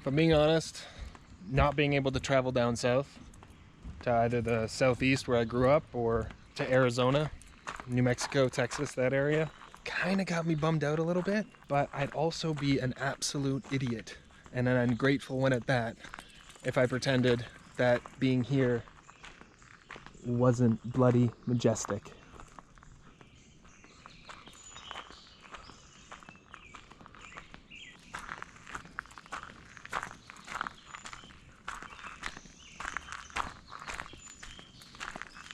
If I'm being honest, not being able to travel down south to either the southeast where I grew up or to Arizona, New Mexico, Texas, that area, kind of got me bummed out a little bit. But I'd also be an absolute idiot and an ungrateful one at that if I pretended that being here wasn't bloody majestic.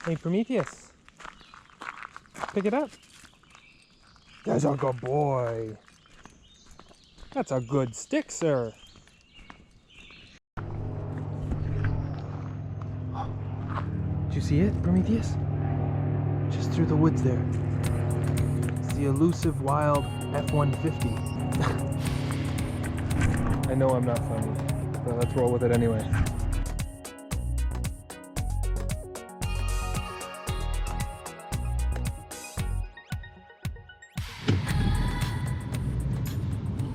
Hey, Prometheus, pick it up. That's a good boy. That's a good stick, sir. Did you see it, Prometheus? Just through the woods there. It's the elusive wild F-150. I know I'm not funny, but let's roll with it anyway.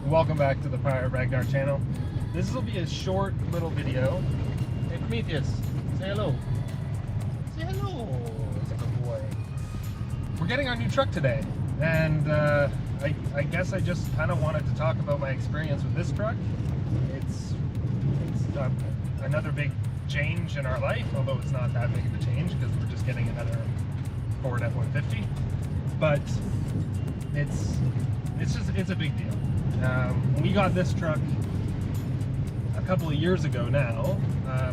Welcome back to the Pirate Ragnar channel. This will be a short little video. Hey Prometheus, say hello. Say hello. It's a good boy. We're getting our new truck today, and I guess I just kind of wanted to talk about my experience with this truck. It's another big change in our life, although it's not that big of a change because we're just getting another Ford F-150. But it's a big deal. We got this truck a couple of years ago now,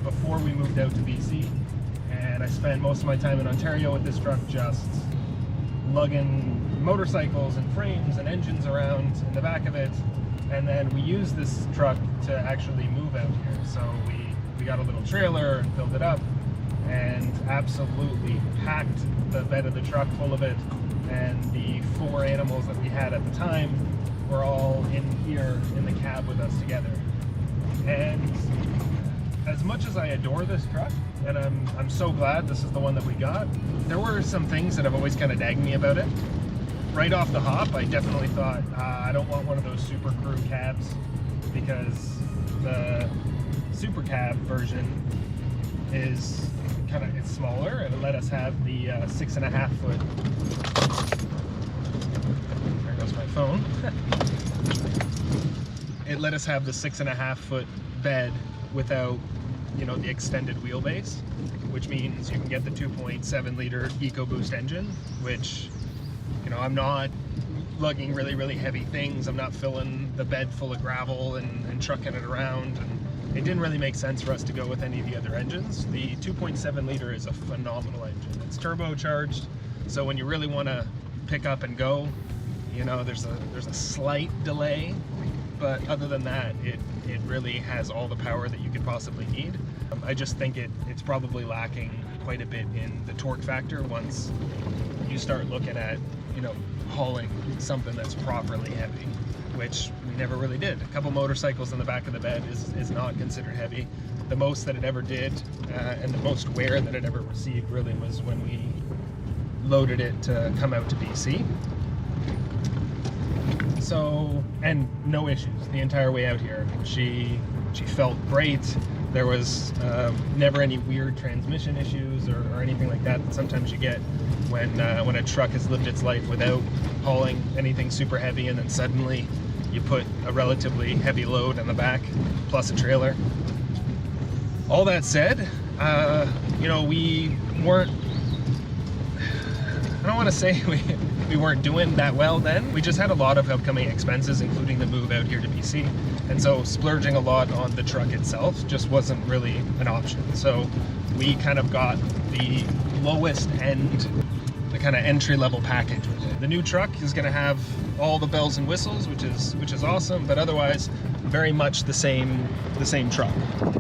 before we moved out to BC, and I spent most of my time in Ontario with this truck, just lugging motorcycles and frames and engines around in the back of it. And then we used this truck to actually move out here, so we got a little trailer and filled it up and absolutely packed the bed of the truck full of it, and the 4 animals that we had at the time were all in here in the cab with us together. And as much as I adore this truck, and I'm so glad this is the one that we got, there were some things that have always kind of nagged me about it. Right off the hop, I definitely thought, I don't want one of those Super Crew cabs, because the Super Cab version is it's smaller, and it let us have the 6.5 foot. There goes my phone. It let us have the 6.5 foot bed without, the extended wheelbase, which means you can get the 2.7 liter EcoBoost engine, which, I'm not lugging really, really heavy things. I'm not filling the bed full of gravel and trucking it around. And it didn't really make sense for us to go with any of the other engines. The 2.7 liter is a phenomenal engine. It's turbocharged, so when you really want to pick up and go, there's a slight delay, but other than that, it really has all the power that you could possibly need. I just think it's probably lacking quite a bit in the torque factor once you start looking at, hauling something that's properly heavy, which we never really did. A couple motorcycles in the back of the bed is not considered heavy. The most that it ever did, and the most wear that it ever received really was when we loaded it to come out to BC. So, and no issues the entire way out here. She felt great. There was never any weird transmission issues or anything like that sometimes you get when a truck has lived its life without hauling anything super heavy, and then suddenly you put a relatively heavy load in the back plus a trailer. All that said, we weren't, I don't want to say we weren't doing that well then. We just had a lot of upcoming expenses, including the move out here to BC. And so splurging a lot on the truck itself just wasn't really an option. So we kind of got the lowest end, the kind of entry-level package with it. The new truck is going to have all the bells and whistles, which is awesome, but otherwise very much the same truck.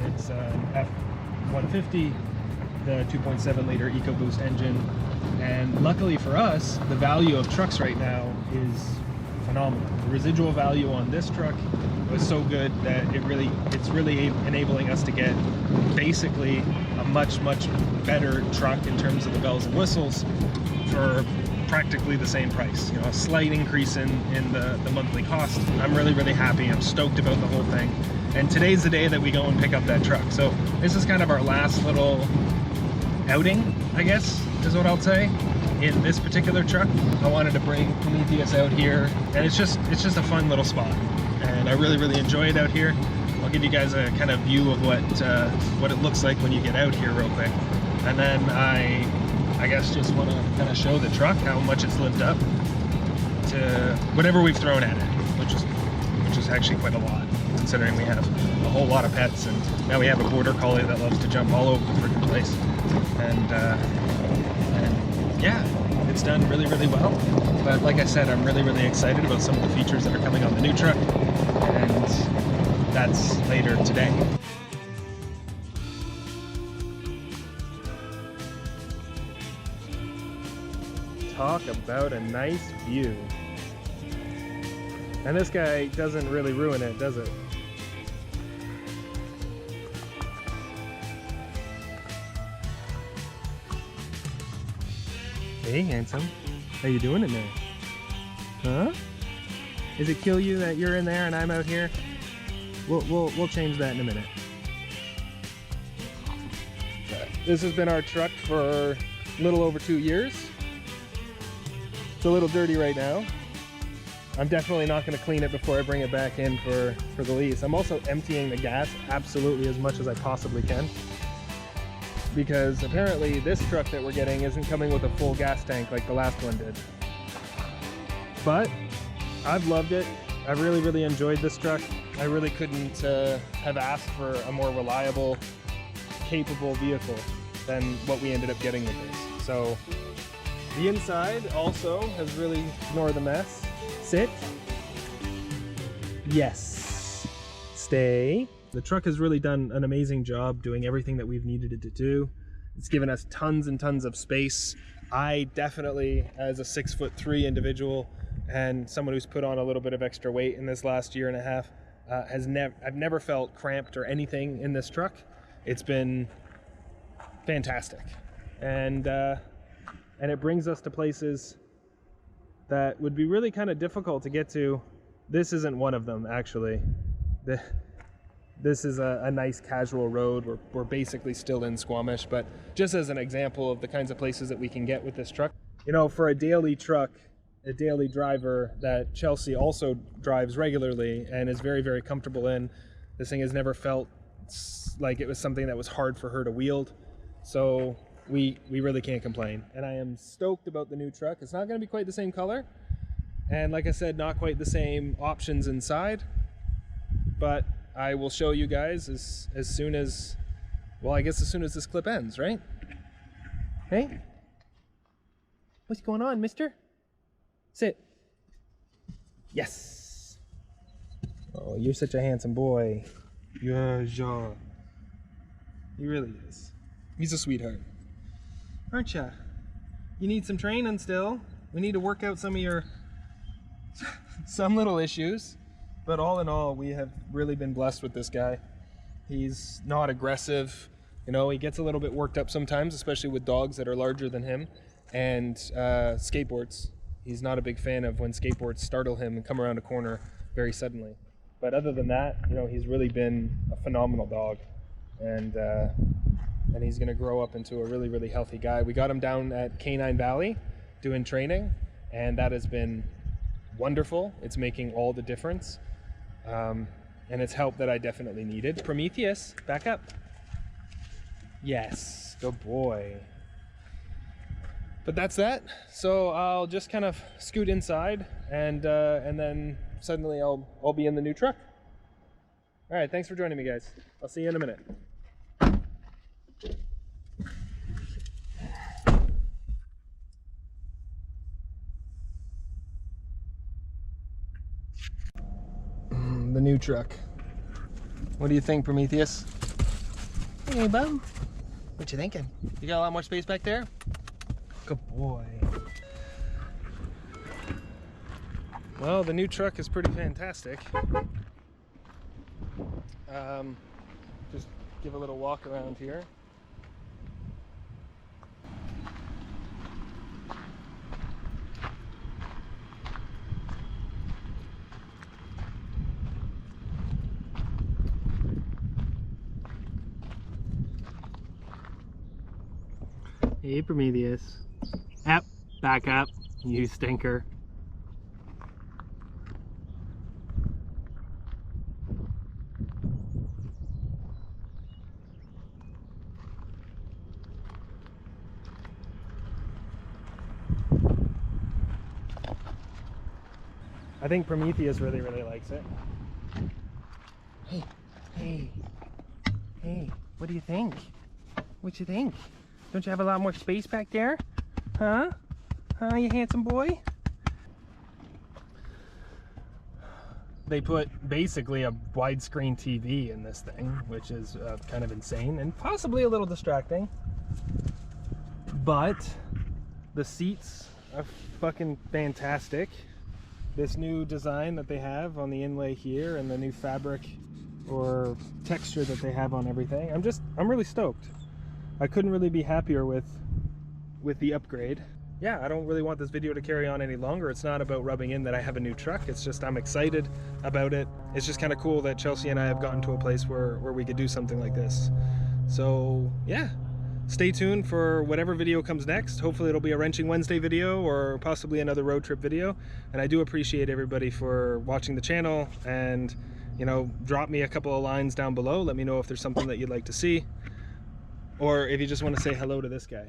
It's an F-150, the 2.7 liter EcoBoost engine. And luckily for us, the value of trucks right now is phenomenal. The residual value on this truck was so good that it's really enabling us to get basically a much better truck in terms of the bells and whistles for practically the same price. A slight increase in the monthly cost. I'm really happy. I'm stoked about the whole thing. And today's the day that we go and pick up that truck. So this is kind of our last little outing, I guess, is what I'll say, in this particular truck. I wanted to bring Prometheus out here, and it's just a fun little spot. And I really enjoy it out here. I'll give you guys a kind of view of what it looks like when you get out here real quick. And then I guess just want to kind of show the truck how much it's lived up to whatever we've thrown at it, which is actually quite a lot, considering we have a whole lot of pets, and now we have a border collie that loves to jump all over the freaking place. And yeah, it's done really well. But like I said, I'm really excited about some of the features that are coming on the new truck, and that's later today. Talk about a nice view. And this guy doesn't really ruin it, does it? Hey, handsome. How you doing in there? Huh? Does it kill you that you're in there and I'm out here? We'll change that in a minute. This has been our truck for a little over 2 years. It's a little dirty right now. I'm definitely not going to clean it before I bring it back in for the lease. I'm also emptying the gas absolutely as much as I possibly can, because apparently this truck that we're getting isn't coming with a full gas tank like the last one did. But I've loved it. I really enjoyed this truck. I really couldn't have asked for a more reliable, capable vehicle than what we ended up getting with this. So the inside also has really ignored the mess. Sit. Yes. Stay. The truck has really done an amazing job doing everything that we've needed it to do. It's given us tons and tons of space. I definitely, as a 6'3" individual and someone who's put on a little bit of extra weight in this last year and a half, I've never felt cramped or anything in this truck. It's been fantastic. And it brings us to places that would be really kind of difficult to get to. This isn't one of them, actually. This is a nice casual road. We're basically still in Squamish, but just as an example of the kinds of places that we can get with this truck. You know, for a daily truck, a daily driver that Chelsea also drives regularly and is very comfortable in, this thing has never felt like it was something that was hard for her to wield. So we really can't complain. And I am stoked about the new truck. It's not going to be quite the same color, and like I said, not quite the same options inside, but I will show you guys as soon as, well, I guess as soon as this clip ends, right? Hey? What's going on, mister? Sit. Yes. Oh, you're such a handsome boy. Yeah. He really is. He's a sweetheart. Aren't ya? You need some training still. We need to work out some of your some little issues. But all in all, we have really been blessed with this guy. He's not aggressive. You know, he gets a little bit worked up sometimes, especially with dogs that are larger than him. And skateboards. He's not a big fan of when skateboards startle him and come around a corner very suddenly. But other than that, you know, he's really been a phenomenal dog. And he's going to grow up into a really healthy guy. We got him down at Canine Valley doing training, and that has been wonderful. It's making all the difference. And it's help that I definitely needed. Prometheus, back up. Yes, good boy. But that's that. So I'll just kind of scoot inside, and then suddenly I'll be in the new truck. All right, thanks for joining me, guys. I'll see you in a minute. The new truck. What do you think, Prometheus? Hey, bub. What you thinking? You got a lot more space back there? Good boy. Well, the new truck is pretty fantastic. Just give a little walk around here. Hey, Prometheus. Up, back up, you stinker. I think Prometheus really likes it. Hey, hey, hey, what do you think? What you think? Don't you have a lot more space back there? Huh? Huh, you handsome boy? They put basically a widescreen TV in this thing, which is kind of insane and possibly a little distracting. But the seats are fucking fantastic. This new design that they have on the inlay here and the new fabric or texture that they have on everything, I'm really stoked. I couldn't really be happier with the upgrade. Yeah, I don't really want this video to carry on any longer. It's not about rubbing in that I have a new truck. It's just I'm excited about it. It's just kind of cool that Chelsea and I have gotten to a place where we could do something like this. So yeah, stay tuned for whatever video comes next. Hopefully it'll be a Wrenching Wednesday video or possibly another road trip video. And I do appreciate everybody for watching the channel, and you know, drop me a couple of lines down below. Let me know if there's something that you'd like to see, or if you just want to say hello to this guy.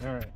All right.